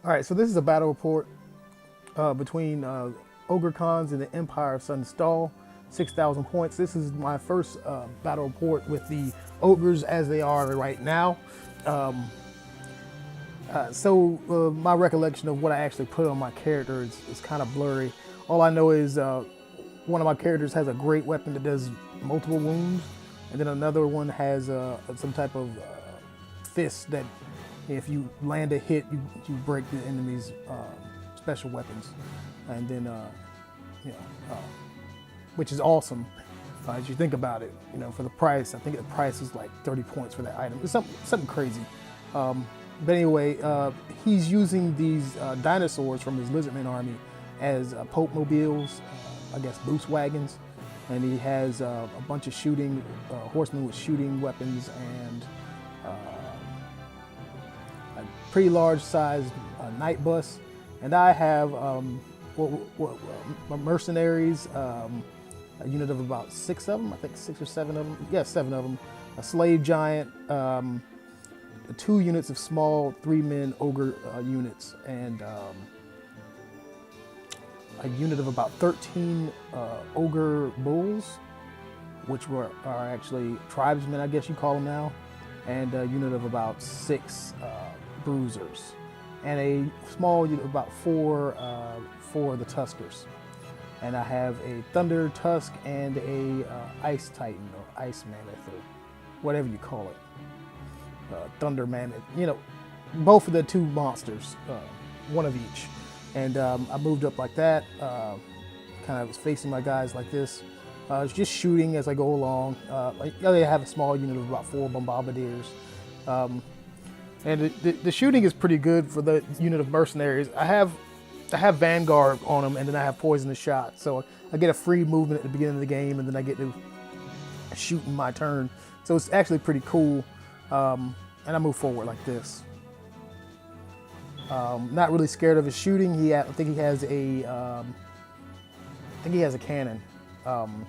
All right, so this is a battle report between Ogre Cons and the Empire of Son Stahl, 6,000 points. This is my first battle report with the Ogres as they are right now. My recollection of what I actually put on my character is kind of blurry. All I know is one of my characters has a great weapon that does multiple wounds, and then another one has some type of fist that if you land a hit, you break the enemy's special weapons, and then you know, uh, which is awesome as you think about it. You know, for the price, I think the price is like 30 points for that item. It's something crazy. But anyway, he's using these dinosaurs from his Lizardman army as Pope mobiles, I guess boost wagons, and he has a bunch of shooting horsemen with shooting weapons and a pretty large sized night bus. And I have mercenaries, a unit of about 6 of them, I think 6 or 7 of them. Yeah, 7 of them. A slave giant, 2 units of small 3-man ogre units, and a unit of about 13 ogre bulls, which are actually tribesmen, I guess you call them now, and a unit of about 6 bruisers, and a small unit of about 4 for the tuskers. And I have a thunder tusk and a ice titan or ice mammoth or whatever you call it. Thunder mammoth, both of the 2 monsters, one of each. And I moved up like that, kind of was facing my guys like this, just shooting as I go along. I have a small unit of about 4 bombardiers. And the shooting is pretty good for the unit of mercenaries. I have Vanguard on them, and then I have poisonous shot. So I get a free movement at the beginning of the game, and then I get to shoot in my turn. So it's actually pretty cool. And I move forward like this. Not really scared of his shooting. I think he has a cannon. And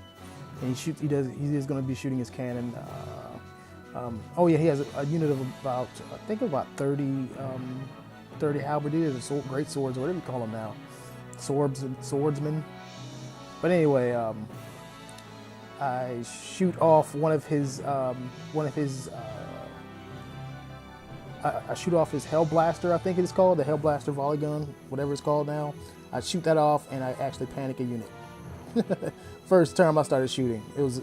he is going to be shooting his cannon. Oh yeah, he has a unit of about, I think about 30 halberdiers or great swords, or whatever you call them now, swordsmen. But anyway, I shoot off one of his I shoot off his Hell Blaster, I think it's called, the Hell Blaster volley gun, whatever it's called now. I shoot that off and I actually panic a unit. First time I started shooting, it was,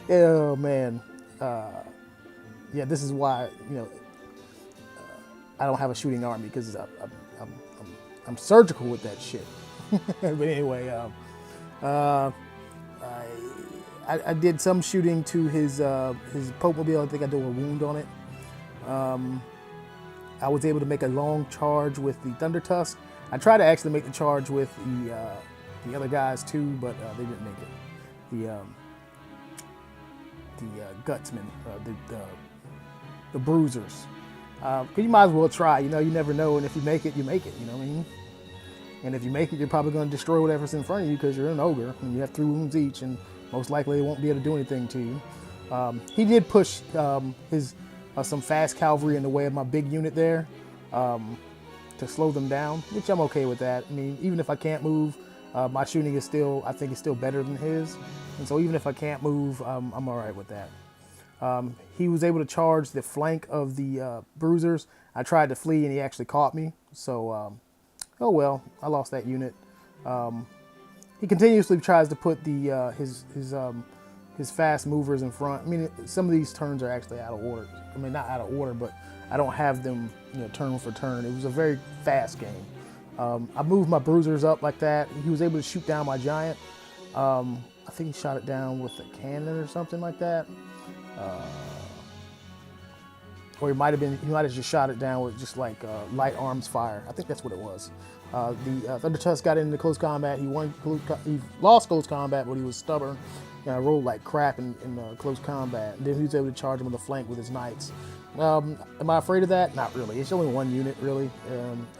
oh man. Yeah, this is why, I don't have a shooting army, because I'm surgical with that shit. But anyway, I did some shooting to his Pope mobile. I think I did a wound on it. I was able to make a long charge with the Thunder Tusk. I tried to actually make the charge with the other guys too, but they didn't make it. The Gutsmen, the Bruisers. You might as well try. You never know, and if you make it, you make it. You know what I mean? And if you make it, you're probably going to destroy whatever's in front of you, because you're an ogre and you have 3 wounds each, and most likely they won't be able to do anything to you. He did push some fast cavalry in the way of my big unit there to slow them down, which I'm okay with that. I mean, even if I can't move, my shooting is still, I think, is still better than his. And so even if I can't move, I'm all right with that. He was able to charge the flank of the bruisers. I tried to flee and he actually caught me. So, oh well, I lost that unit. He continuously tries to put his fast movers in front. I mean, some of these turns are actually out of order. I mean, not out of order, but I don't have them, turn for turn. It was a very fast game. I moved my bruisers up like that. He was able to shoot down my giant. I think he shot it down with a cannon or something like that. Or he might have just shot it down with just like light arms fire. I think that's what it was. The Thunder Tusk got into close combat. He lost close combat, but he was stubborn. I rolled like crap in close combat. And then he was able to charge him on the flank with his knights. Am I afraid of that? Not really. It's only 1 unit, really,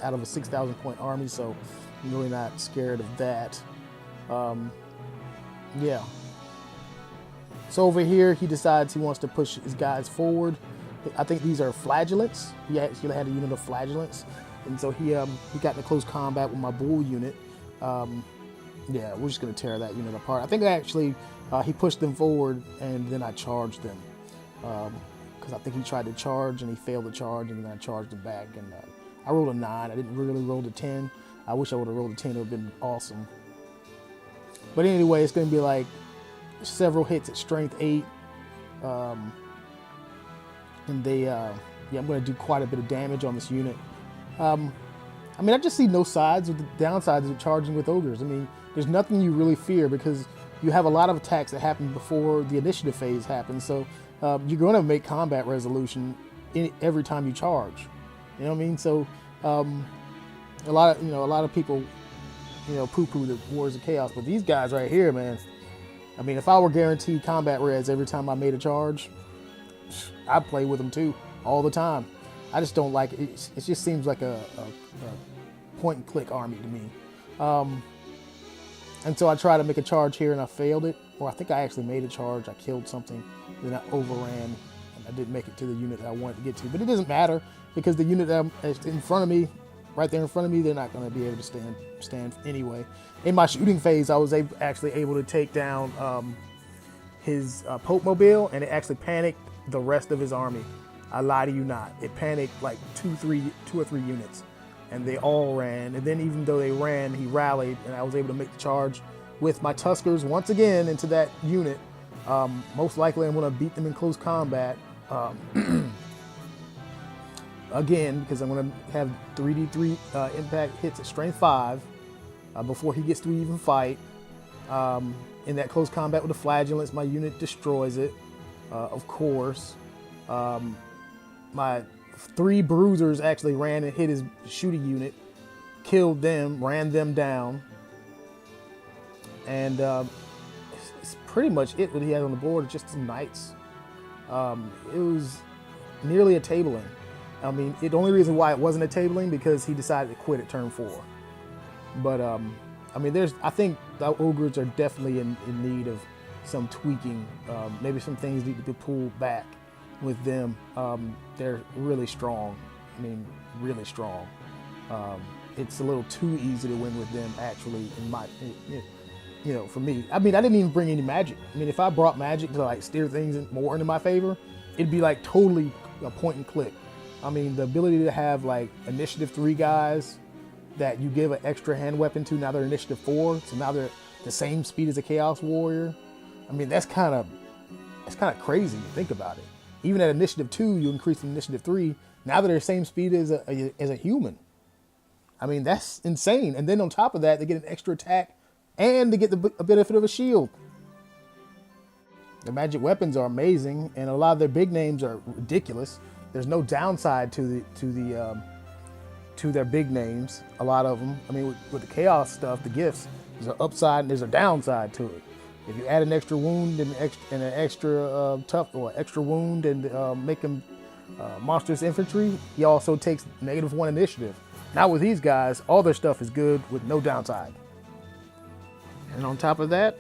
out of a 6,000 point army, so I'm really not scared of that. Yeah. So over here, he decides he wants to push his guys forward. I think these are flagellants. He actually had a unit of flagellants, and so he got into close combat with my bull unit. Yeah, we're just gonna tear that unit apart. I think actually he pushed them forward, and then I charged them because I think he tried to charge and he failed to charge, and then I charged him back. And I rolled a 9. I didn't really roll a 10. I wish I would have rolled a 10. It would have been awesome. But anyway, it's gonna be like several hits at strength 8. And they, yeah, I'm going to do quite a bit of damage on this unit. I mean, I just see no sides of the downsides of charging with ogres. I mean, there's nothing you really fear because you have a lot of attacks that happen before the initiative phase happens. So you're going to make combat resolution every time you charge. You know what I mean? So a lot of people, poo-poo the Wars of Chaos, but these guys right here, man. I mean, if I were guaranteed combat res every time I made a charge, I'd play with them too, all the time. I just don't like it. It just seems like a point and click army to me. And so I tried to make a charge here and I failed it. Or I think I actually made a charge. I killed something, then I overran, and I didn't make it to the unit that I wanted to get to. But it doesn't matter because the unit that's in front of me, right there in front of me, they're not going to be able to stand anyway. In my shooting phase, I was actually able to take down his Pope Mobile, and it actually panicked the rest of his army. I lie to you not. It panicked like two or three units, and they all ran. And then even though they ran, he rallied, and I was able to make the charge with my Tuskers once again into that unit. Most likely I'm going to beat them in close combat again, because I'm going to have 3d3 impact hits at strength 5 before he gets to even fight. In that close combat with the flagellants, my unit destroys it. Of course, my 3 bruisers actually ran and hit his shooting unit, killed them, ran them down, and it's pretty much it. What he had on the board, just some knights. It was nearly a tabling. I mean, the only reason why it wasn't a tabling because he decided to quit at turn 4. But I mean, I think the ogres are definitely in need of some tweaking. Maybe some things need to be pulled back with them. They're really strong. I mean, really strong. It's a little too easy to win with them, actually, for me. I mean, I didn't even bring any magic. I mean, if I brought magic to like steer things more into my favor, it'd be like totally a point and click. I mean, the ability to have like initiative 3 guys that you give an extra hand weapon to, now they're initiative 4, so now they're the same speed as a Chaos Warrior. I mean, that's kind of crazy to think about it. Even at initiative 2, you increase from initiative 3. Now they're the same speed as a human. I mean, that's insane. And then on top of that, they get an extra attack and they get a benefit of a shield. The magic weapons are amazing, and a lot of their big names are ridiculous. There's no downside to their big names. A lot of them. I mean, with the chaos stuff, the gifts, there's an upside and there's a downside to it. If you add an extra wound and an extra extra wound and make him monstrous infantry, he also takes -1 initiative. Now with these guys, all their stuff is good with no downside. And on top of that,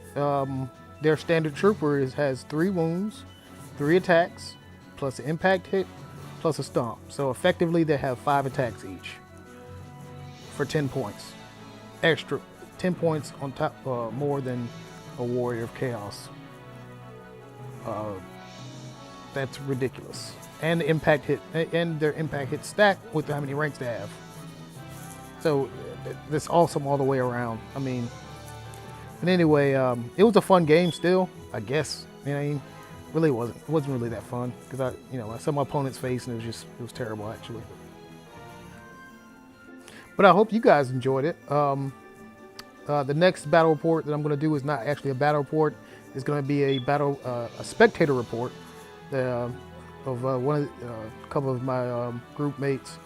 their standard trooper has 3 wounds, 3 attacks, plus an impact hit, plus a stomp. So effectively, they have 5 attacks each for 10 points. Extra 10 points on top, more than a Warrior of Chaos. That's ridiculous. And the impact hit, and their impact hit stack with how many ranks they have. So that's awesome all the way around. I mean, and anyway, it was a fun game still, I guess. You know, I mean, really wasn't. It wasn't really that fun because I saw my opponent's face and it was terrible actually. But I hope you guys enjoyed it. The next battle report that I'm going to do is not actually a battle report. It's going to be a spectator report of a couple of my group mates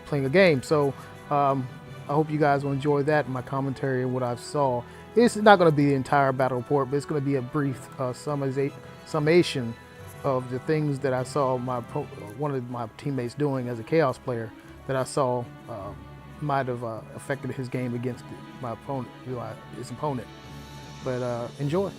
playing a game. So I hope you guys will enjoy that and my commentary and what I saw. It's not going to be the entire battle report, but it's going to be a brief summation of the things that I saw one of my teammates doing as a Chaos player that I saw might have affected his game against his opponent. But enjoy.